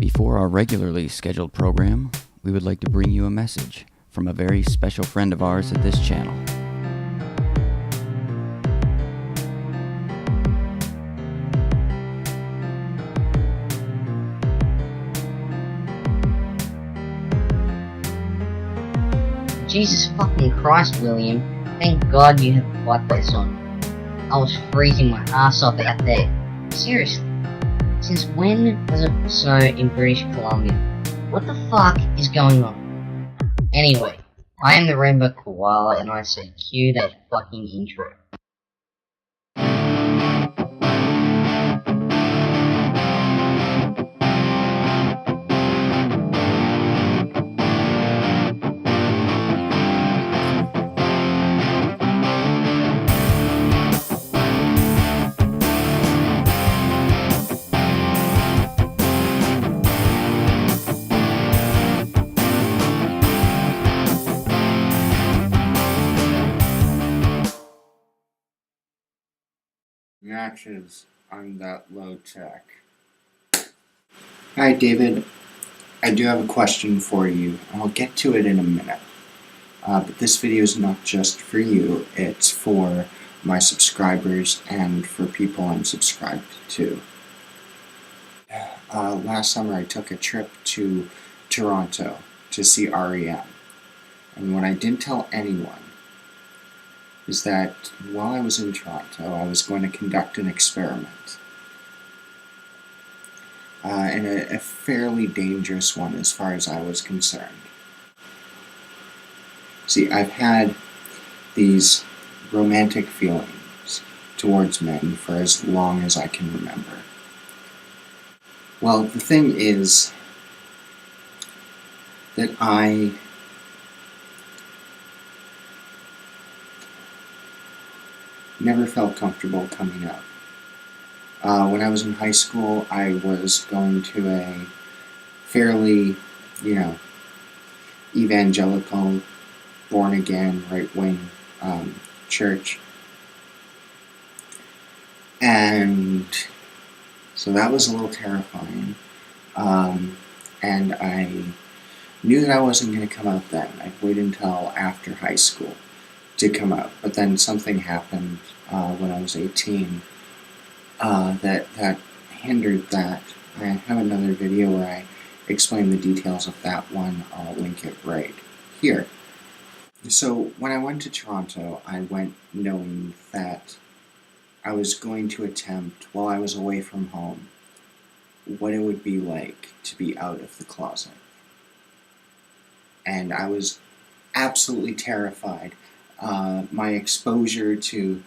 Before our regularly scheduled program, we would like to bring you a message from a very special friend of ours at this channel. Jesus fucking Christ, William. Thank God you have the fireplace on. I was freezing my ass off out there. Seriously. Since when was it so in British Columbia? What the fuck is going on? Anyway, I am the Rainbow Koala and I say cue that fucking intro. Matches on that low tech. Hi, David. I do have a question for you. I'll get to it in a minute. But this video is not just for you, it's for my subscribers and for people I'm subscribed to. Last summer I took a trip to Toronto to see REM. And what I didn't tell anyone is that while I was in Toronto, I was going to conduct an experiment. And a fairly dangerous one as far as I was concerned. See, I've had these romantic feelings towards men for as long as I can remember. Well, the thing is that I never felt comfortable coming out. When I was in high school, I was going to a fairly, evangelical, born-again, right-wing church. And so that was a little terrifying. And I knew that I wasn't going to come out then. I'd wait until after high school to come out. But then something happened when I was 18 that hindered that. I have another video where I explain the details of that one. I'll link it right here. So when I went to Toronto, I went knowing that I was going to attempt, while I was away from home, what it would be like to be out of the closet. And I was absolutely terrified. My exposure to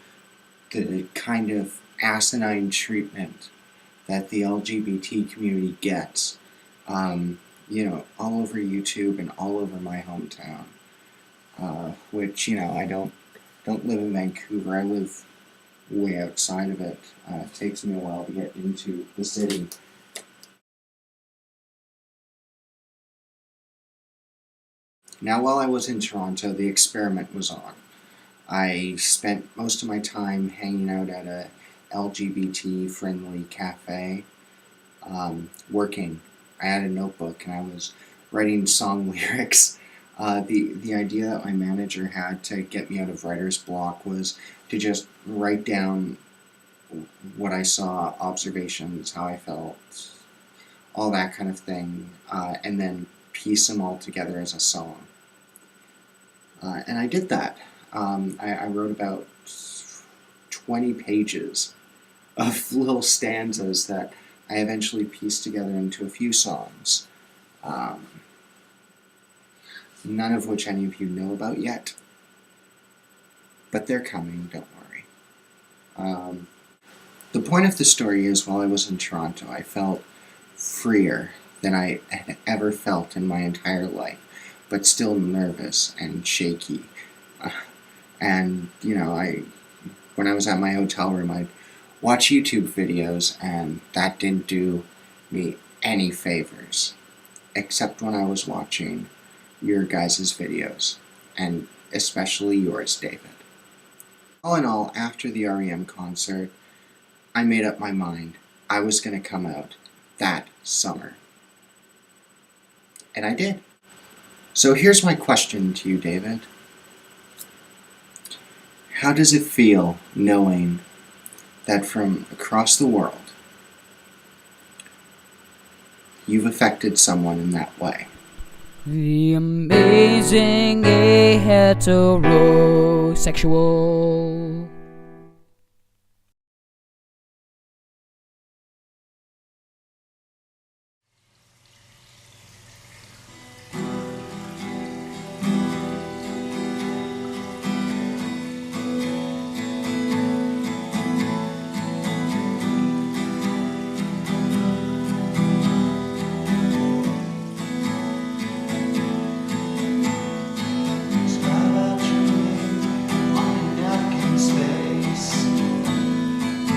the kind of asinine treatment that the LGBT community gets, all over YouTube and all over my hometown, which, I don't live in Vancouver. I live way outside of it. It takes me a while to get into the city. Now, while I was in Toronto, the experiment was on. I spent most of my time hanging out at a LGBT-friendly cafe, working. I had a notebook and I was writing song lyrics. The idea that my manager had to get me out of writer's block was to just write down what I saw, observations, how I felt, all that kind of thing, and then piece them all together as a song. And I did that. I wrote about 20 pages of little stanzas that I eventually pieced together into a few songs. None of which any of you know about yet. But they're coming, don't worry. The point of the story is, while I was in Toronto, I felt freer than I had ever felt in my entire life, but still nervous and shaky. And, when I was at my hotel room, I'd watch YouTube videos, and that didn't do me any favors, except when I was watching your guys' videos, and especially yours, David. All in all, after the REM concert, I made up my mind I was going to come out that summer. And I did. So here's my question to you, David. How does it feel knowing that from across the world, you've affected someone in that way? The amazing heterosexual. Scribe out your name on a napkin space.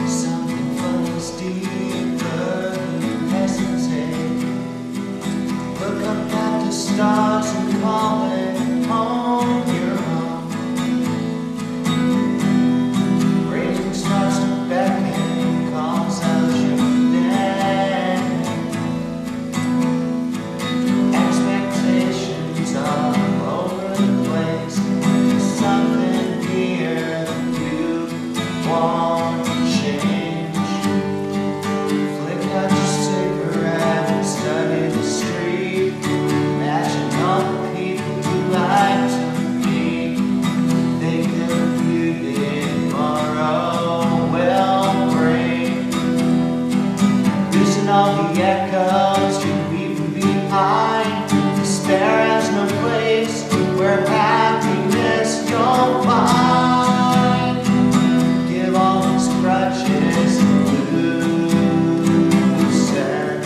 Something flows deeper than you hesitate. Look up at the stars and call it home, your home. Rain starts to beckon, calls out your name. Expectations are over the place. Something here that you won't change. Flick out your cigarette and study the street. Imagine all the people you like to meet. Think of the beauty tomorrow will bring. Loosen all the echoes you're leaving behind. Despair has no place where happiness you'll find. Give all these grudges and loosen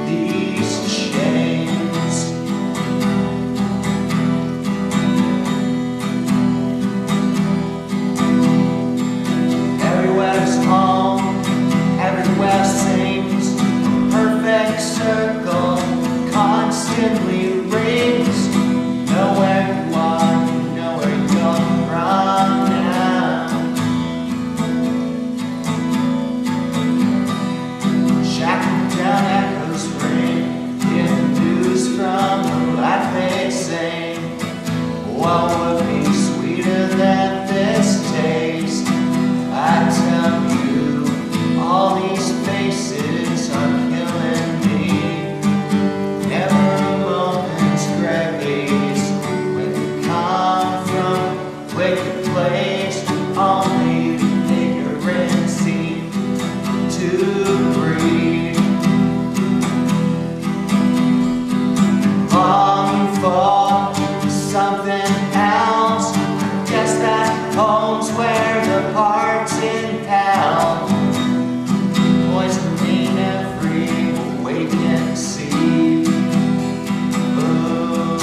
these chains. Everywhere's home, everywhere sings. A perfect circle constantly rings. Know where you are, you know where you're from now. Shackled down echoes ring, hear the news from the life they sing. What would be sweeter than this taste? I tell you, all these faces are killing me. Never a moment's grace when you come from a wicked place. Only the ignorant seem to breed. Longing for something else. Guess that home's where the heart's in hell. Poisoning every awakened seed. Ooh.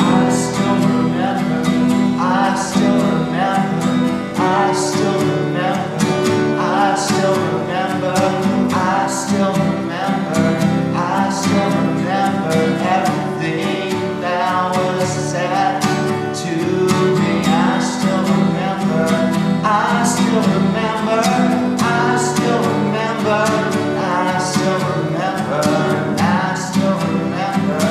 I still remember, I still remember, I still remember, I still remember, I still remember, I still remember everything that was said to me. I still remember, I still remember, I still remember, I still remember, I still remember,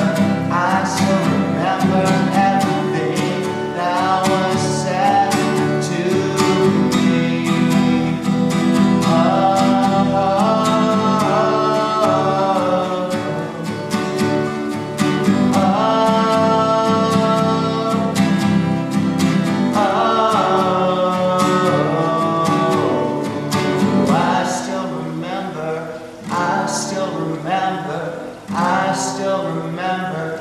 I still remember everything that was said to me. Oh, oh, oh, oh. I still remember, I still remember, I still remember